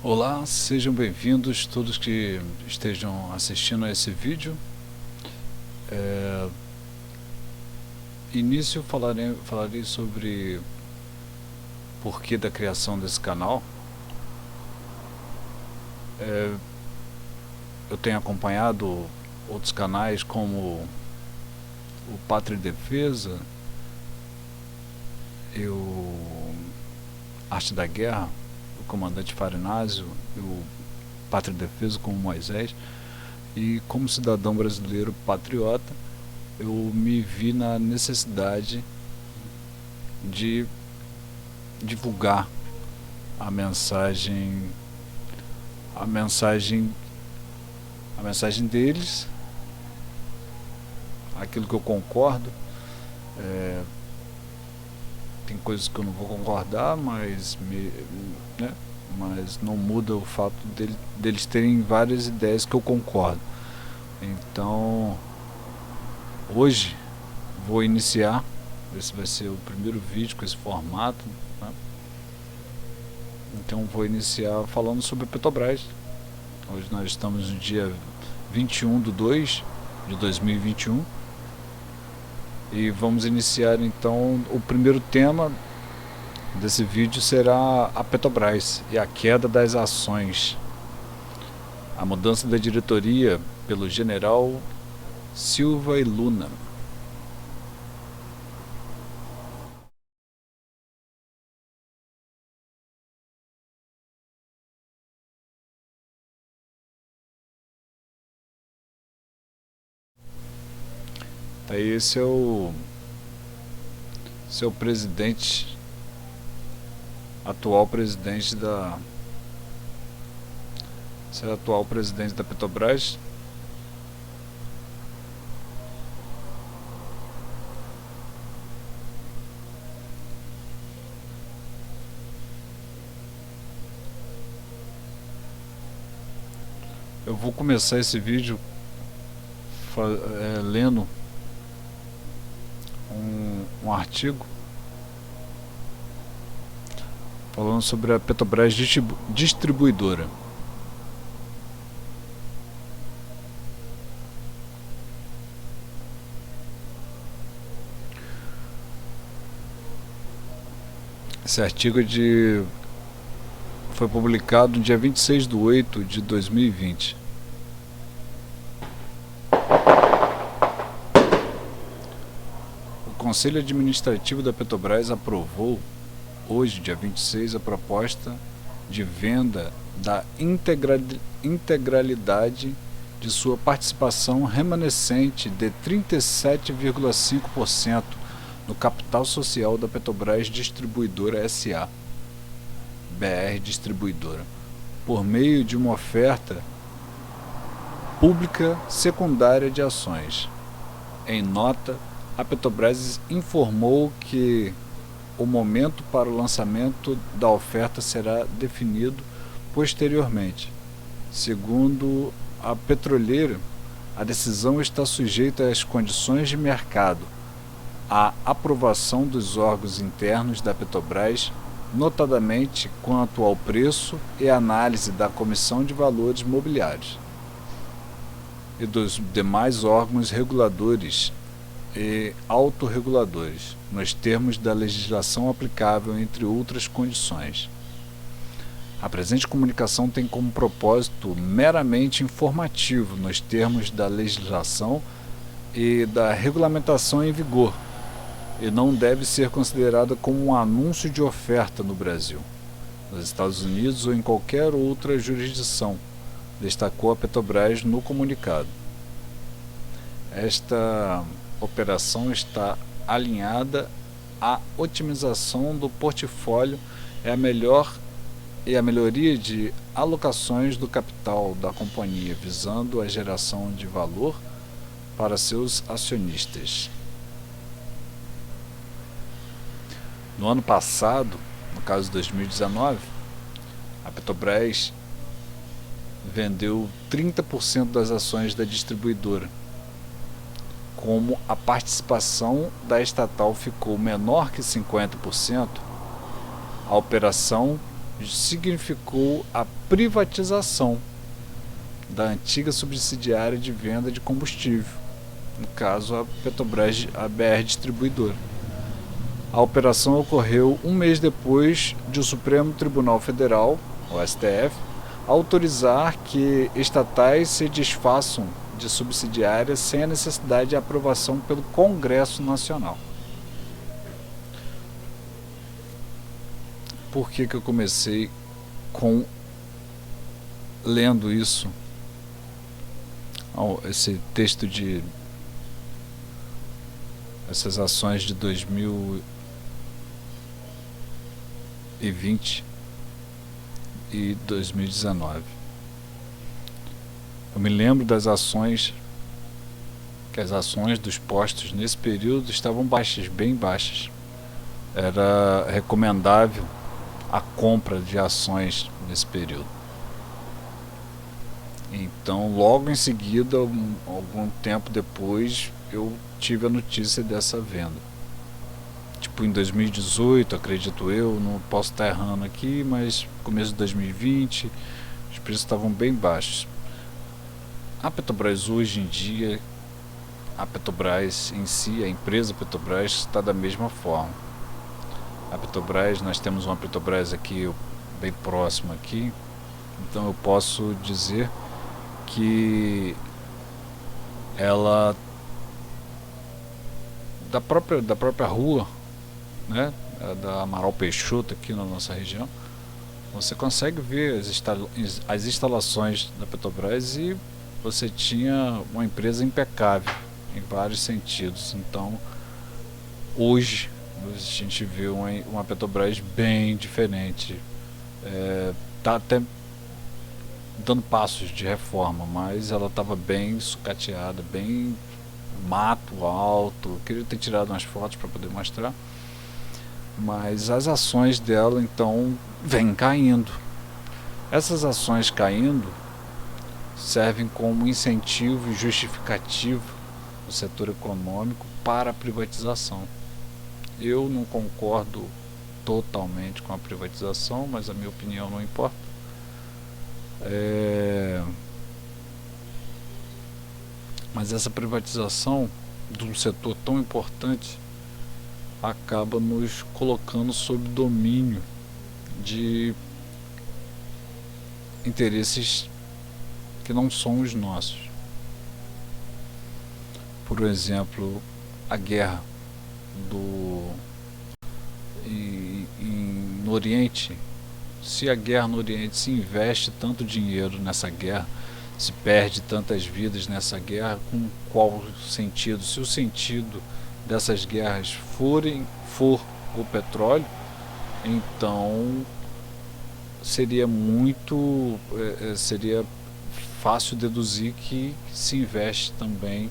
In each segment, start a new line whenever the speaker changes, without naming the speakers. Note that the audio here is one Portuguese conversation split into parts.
Olá, sejam bem-vindos todos que estejam assistindo a esse vídeo. Início falarei sobre o porquê da criação desse canal. Eu tenho acompanhado outros canais como o Pátria e Defesa e o Arte da Guerra, o Comandante Farinazio e o Pátria e Defesa como Moisés. E como cidadão brasileiro patriota, eu me vi na necessidade de divulgar a mensagem deles, aquilo que eu concordo. Tem coisas que eu não vou concordar, mas não muda o fato deles terem várias ideias que eu concordo. Então, hoje vou iniciar, esse vai ser o primeiro vídeo com esse formato, né? Então vou iniciar falando sobre a Petrobras. Hoje nós estamos no dia 21/2 de 2021 e vamos iniciar então. O primeiro tema desse vídeo será a Petrobras e a queda das ações. A mudança da diretoria pelo general Silva e Luna. Esse é o presidente, atual presidente da Petrobras. Eu vou começar esse vídeo lendo um artigo falando sobre a Petrobras Distribuidora. Esse artigo foi publicado no dia 26/8 de 2020. O Conselho Administrativo da Petrobras aprovou hoje, dia 26, a proposta de venda da integralidade de sua participação remanescente de 37,5% no capital social da Petrobras Distribuidora S.A., BR Distribuidora, por meio de uma oferta pública secundária de ações. Em nota, a Petrobras informou que o momento para o lançamento da oferta será definido posteriormente. Segundo a petroleira, a decisão está sujeita às condições de mercado, à aprovação dos órgãos internos da Petrobras, notadamente quanto ao preço e análise da Comissão de Valores Mobiliários e dos demais órgãos reguladores e autorreguladores, nos termos da legislação aplicável, entre outras condições. A presente comunicação tem como propósito meramente informativo nos termos da legislação e da regulamentação em vigor, e não deve ser considerada como um anúncio de oferta no Brasil, nos Estados Unidos ou em qualquer outra jurisdição, destacou a Petrobras no comunicado. Esta operação está alinhada à otimização do portfólio e a melhoria de alocações do capital da companhia, visando a geração de valor para seus acionistas. No ano passado, no caso de 2019, a Petrobras vendeu 30% das ações da distribuidora. Como a participação da estatal ficou menor que 50%, a operação significou a privatização da antiga subsidiária de venda de combustível, no caso a Petrobras, a BR Distribuidora. A operação ocorreu um mês depois de o Supremo Tribunal Federal, o STF, autorizar que estatais se desfaçam de subsidiárias sem a necessidade de aprovação pelo Congresso Nacional. Por que eu comecei lendo isso? Esse texto de essas ações de 2020 e 2019. Eu me lembro das ações, que as ações dos postos nesse período estavam baixas, bem baixas. Era recomendável a compra de ações nesse período. Então, logo em seguida, algum tempo depois, eu tive a notícia dessa venda. Tipo em 2018, acredito eu, não posso estar errando aqui, mas começo de 2020, os preços estavam bem baixos. A Petrobras hoje em dia, a Petrobras em si, a empresa Petrobras, está da mesma forma. A Petrobras, nós temos uma Petrobras aqui bem próxima aqui, então eu posso dizer que ela da própria rua, né, da Amaral Peixoto aqui na nossa região, você consegue ver as instalações da Petrobras e você tinha uma empresa impecável em vários sentidos. Então hoje a gente vê uma Petrobras bem diferente, está até dando passos de reforma, mas ela estava bem sucateada, bem mato alto. Eu queria ter tirado umas fotos para poder mostrar, mas as ações dela então vêm caindo. Essas ações caindo servem como incentivo e justificativo do setor econômico para a privatização. Eu não concordo totalmente com a privatização, mas a minha opinião não importa. Mas essa privatização de um setor tão importante acaba nos colocando sob domínio de interesses que não são os nossos. Por exemplo, a guerra no Oriente. Se a guerra no Oriente, se investe tanto dinheiro nessa guerra, se perde tantas vidas nessa guerra, com qual sentido? Se o sentido dessas guerras for o petróleo, então seria fácil deduzir que se investe também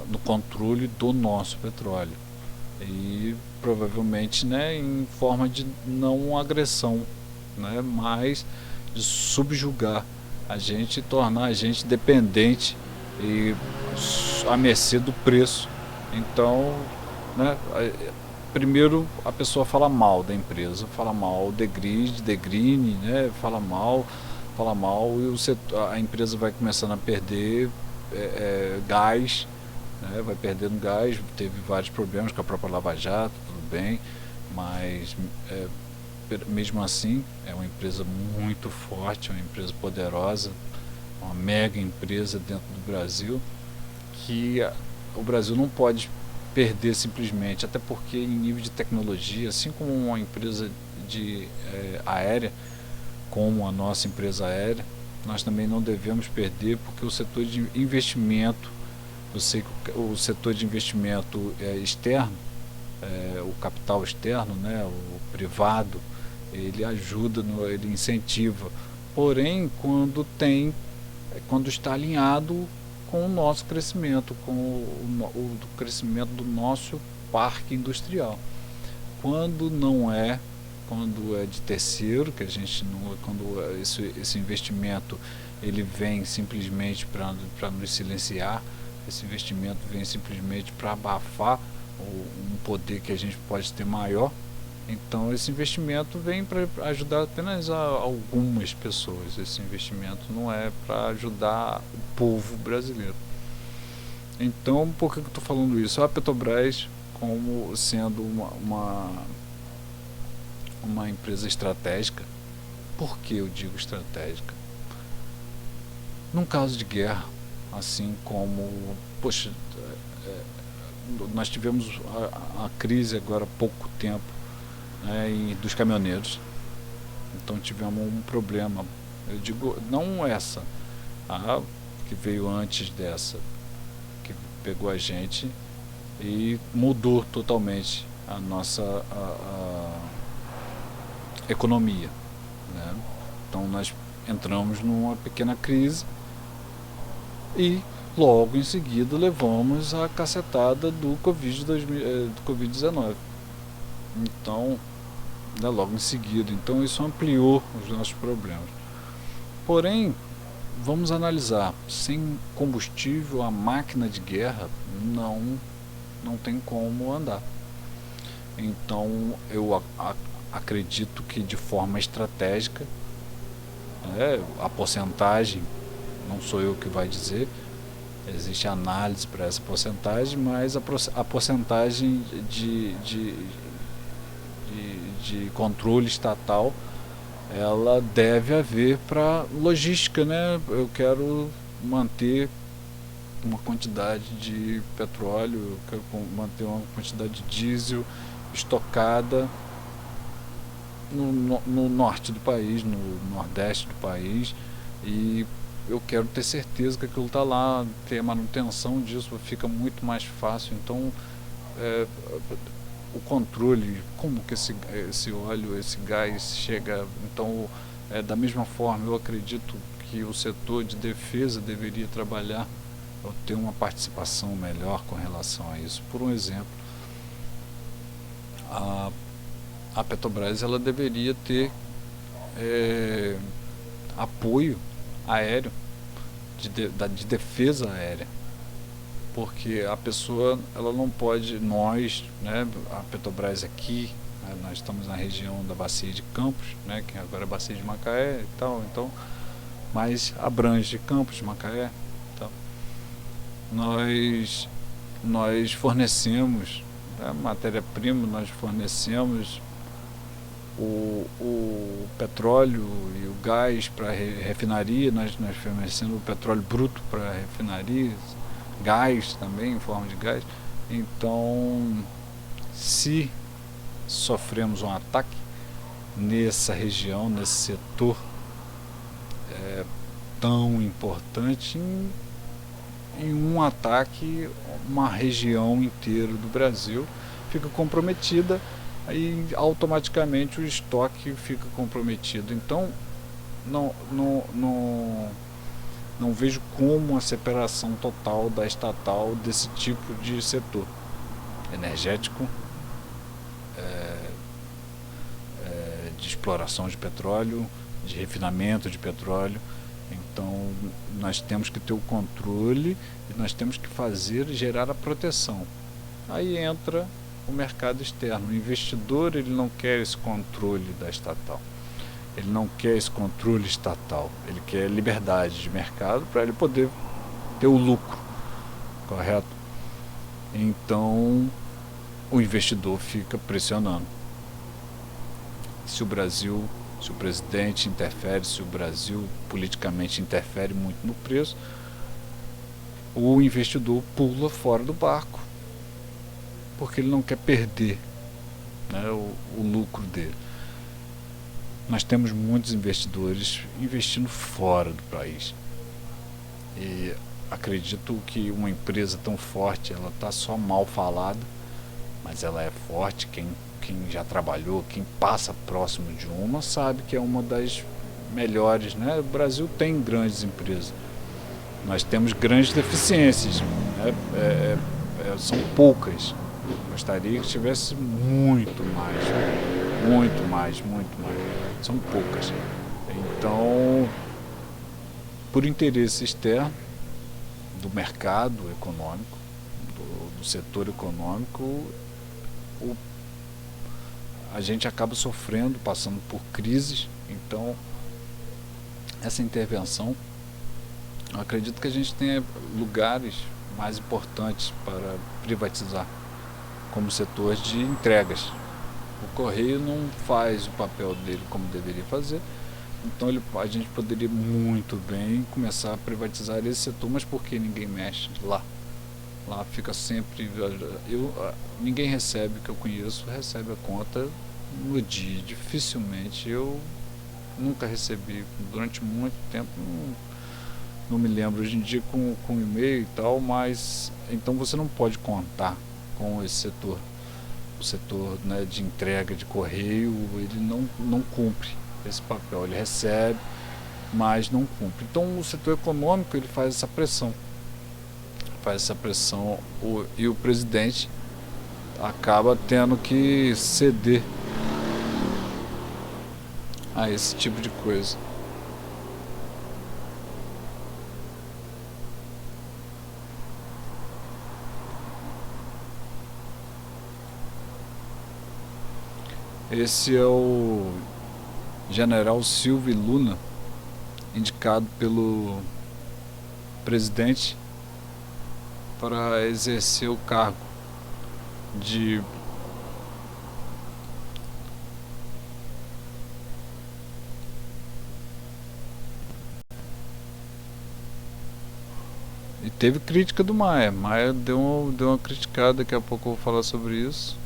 no controle do nosso petróleo, e provavelmente, né, em forma de não agressão, né, mas de subjugar a gente e tornar a gente dependente e à mercê do preço. Então, né, primeiro a pessoa fala mal da empresa, fala mal degrine, né, fala mal, e a empresa vai começando a perder gás, né, vai perdendo gás. Teve vários problemas com a própria Lava Jato, tudo bem, mas mesmo assim é uma empresa muito forte, uma empresa poderosa, uma mega empresa dentro do Brasil, que o Brasil não pode perder simplesmente, até porque em nível de tecnologia, assim como uma empresa aérea, como a nossa empresa aérea, nós também não devemos perder, porque o setor de investimento, eu sei que o setor de investimento externo, o capital externo, né, o privado, ele ajuda, ele incentiva, porém quando está alinhado com o nosso crescimento, com o crescimento do nosso parque industrial. Quando é de terceiro, que a gente não, quando esse investimento ele vem simplesmente para nos silenciar, esse investimento vem simplesmente para abafar um poder que a gente pode ter maior, Então esse investimento vem para ajudar apenas algumas pessoas. Esse investimento não é para ajudar o povo brasileiro. Então, por que eu estou falando isso? A Petrobras, como sendo uma empresa estratégica. Por que eu digo estratégica? Num caso de guerra, assim como, poxa, nós tivemos a crise agora há pouco tempo, né, dos caminhoneiros. Então tivemos um problema. Eu digo, não essa, a que veio antes dessa, que pegou a gente e mudou totalmente a nossa economia, né? Então nós entramos numa pequena crise e logo em seguida levamos a cacetada do Covid-19. Então, né, logo em seguida. Então isso ampliou os nossos problemas. Porém, vamos analisar. Sem combustível, a máquina de guerra não tem como andar. Então eu acredito que de forma estratégica, a porcentagem, não sou eu que vai dizer, existe análise para essa porcentagem, mas a porcentagem de controle estatal, ela deve haver para logística, né? Eu quero manter uma quantidade de petróleo, eu quero manter uma quantidade de diesel estocada no norte do país, no nordeste do país, e eu quero ter certeza que aquilo está lá, ter a manutenção disso fica muito mais fácil. Então, o controle, como que esse óleo, esse gás chega. Então, da mesma forma, eu acredito que o setor de defesa deveria trabalhar ou ter uma participação melhor com relação a isso. Por um exemplo, a Petrobras, ela deveria ter apoio aéreo, de defesa aérea, porque a pessoa, ela não pode, nós, né, a Petrobras aqui, né, nós estamos na região da Bacia de Campos, né, que agora é a Bacia de Macaé e tal, então, mas abrange Campos, Macaé, então, nós fornecemos, né, matéria-prima, nós fornecemos o petróleo e o gás para refinaria, nós fornecemos o petróleo bruto para refinarias, gás também, em forma de gás. Então, se sofremos um ataque nessa região, nesse setor tão importante, em um ataque, uma região inteira do Brasil fica comprometida, aí automaticamente o estoque fica comprometido. Então, não vejo como a separação total da estatal desse tipo de setor energético, de exploração de petróleo, de refinamento de petróleo. Então nós temos que ter o controle e nós temos que gerar a proteção. Aí entra o mercado externo. O investidor, ele não quer esse controle da estatal. Ele não quer esse controle estatal, ele quer liberdade de mercado para ele poder ter o lucro, correto? Então, o investidor fica pressionando. Se o presidente interfere, se o Brasil politicamente interfere muito no preço, o investidor pula fora do barco, porque ele não quer perder, né, o lucro dele. Nós temos muitos investidores investindo fora do país. E acredito que uma empresa tão forte, ela está só mal falada, mas ela é forte. Quem já trabalhou, quem passa próximo de uma, sabe que é uma das melhores, né? O Brasil tem grandes empresas. Nós temos grandes deficiências, né? São poucas. Gostaria que tivesse muito mais. São poucas. Então, por interesse externo do mercado econômico, do setor econômico, a gente acaba sofrendo, passando por crises. Então essa intervenção, eu acredito que a gente tenha lugares mais importantes para privatizar, como setor de entregas. O Correio não faz o papel dele como deveria fazer, então a gente poderia muito bem começar a privatizar esse setor, mas por que ninguém mexe lá? Lá fica sempre. Ninguém recebe, que eu conheço, recebe a conta no dia. Dificilmente, eu nunca recebi durante muito tempo. Não me lembro hoje em dia com e-mail e tal, mas então você não pode contar com esse setor. O setor, né, de entrega de correio, ele não cumpre esse papel. Ele recebe, mas não cumpre. Então o setor econômico ele faz essa pressão. E o presidente acaba tendo que ceder a esse tipo de coisa. Esse é o general Silvio Luna, indicado pelo presidente para exercer o cargo de e teve crítica do Maia. Maia deu uma criticada, daqui a pouco eu vou falar sobre isso.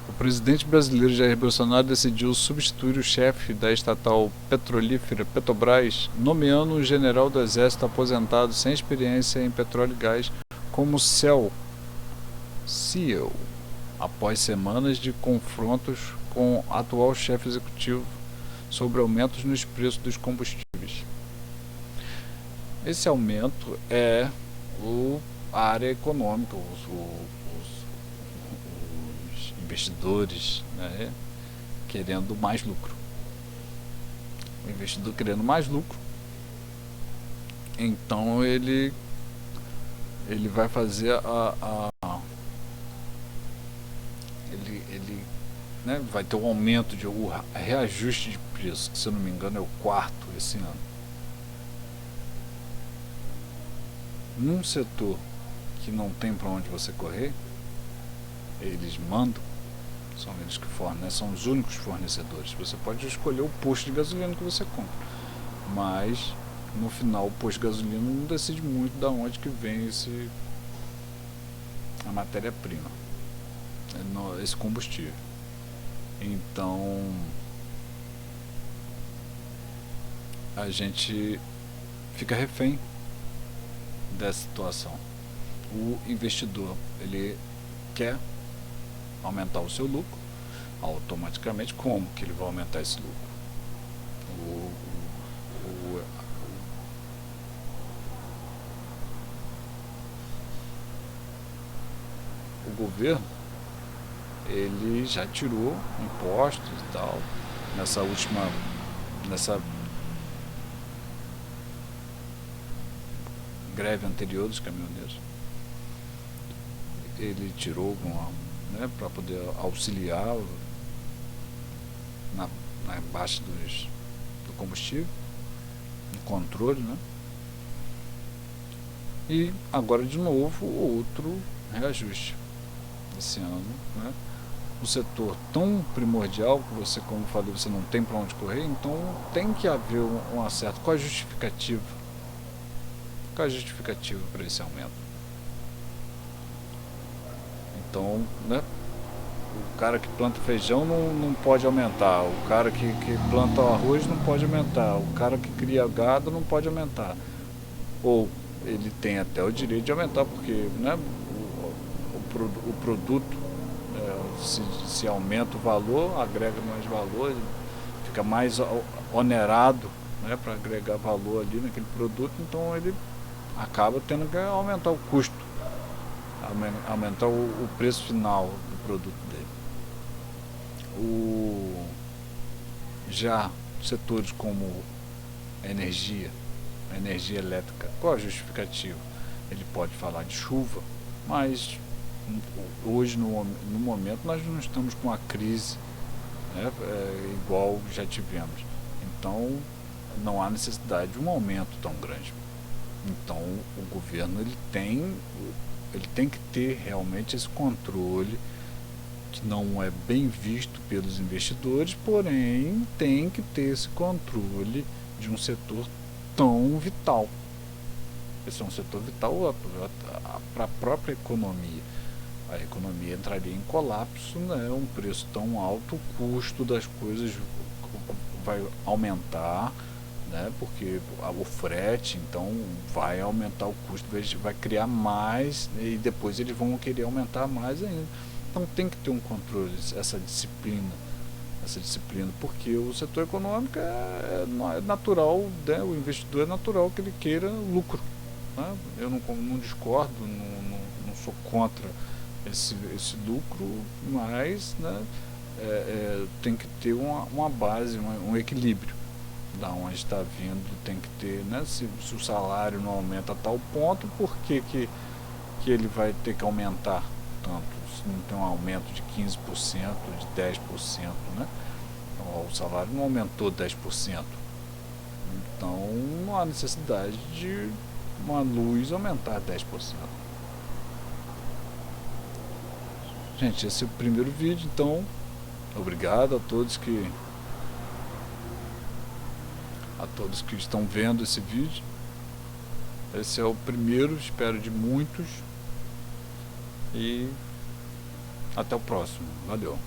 O presidente brasileiro Jair Bolsonaro decidiu substituir o chefe da estatal petrolífera Petrobras, nomeando um general do Exército aposentado sem experiência em petróleo e gás como CEO, após semanas de confrontos com o atual chefe executivo sobre aumentos nos preços dos combustíveis. Esse aumento é a área econômica, os investidores, né, querendo mais lucro. O investidor querendo mais lucro, então ele vai fazer ele né, vai ter um aumento de reajuste de preço, que se eu não me engano é o quarto esse ano. Num setor que não tem para onde você correr, eles mandam, são eles que fornecem, são os únicos fornecedores. Você pode escolher o posto de gasolina que você compra, mas no final o posto de gasolina não decide muito de onde que vem a matéria-prima, esse combustível. Então a gente fica refém dessa situação. O investidor ele quer aumentar o seu lucro, automaticamente. Como que ele vai aumentar esse lucro? O governo ele já tirou impostos e tal nessa greve anterior dos caminhoneiros. Ele tirou para poder auxiliar na baixa do combustível, no controle, né? E agora de novo outro reajuste esse ano, né? Um setor tão primordial que você, como falei, você não tem para onde correr, então tem que haver um acerto. Qual a justificativa? Qual a justificativa para esse aumento? Então, né? O cara que planta feijão não pode aumentar, o cara que planta arroz não pode aumentar, o cara que cria gado não pode aumentar. Ou ele tem até o direito de aumentar, porque, né, o produto, se aumenta o valor, agrega mais valor, fica mais onerado, né, para agregar valor ali naquele produto, então ele acaba tendo que aumentar o custo aumentar o preço final do produto dele. Já setores como a energia elétrica, qual a justificativa? Ele pode falar de chuva, mas hoje no momento nós não estamos com uma crise, né, igual já tivemos. Então não há necessidade de um aumento tão grande. Então o governo ele tem que ter realmente esse controle, que não é bem visto pelos investidores, porém tem que ter esse controle de um setor tão vital. Esse é um setor vital para a própria economia. A economia entraria em colapso, né? Um preço tão alto, o custo das coisas vai aumentar, né? Porque o frete então vai aumentar o custo, vai criar mais, e depois eles vão querer aumentar mais ainda. Então tem que ter um controle, essa disciplina, porque o setor econômico é natural, né? O investidor é natural que ele queira lucro, né? Eu não discordo, não sou contra esse lucro, mas, né, tem que ter uma base, um equilíbrio. Da onde está vindo tem que ter, né? Se o salário não aumenta a tal ponto, por que ele vai ter que aumentar tanto? Se não tem um aumento de 15%, de 10%, né? Então, o salário não aumentou 10%. Então não há necessidade de uma luz aumentar 10%. Gente, esse é o primeiro vídeo, então obrigado a todos que estão vendo esse vídeo. Esse é o primeiro, espero, de muitos. E até o próximo. Valeu.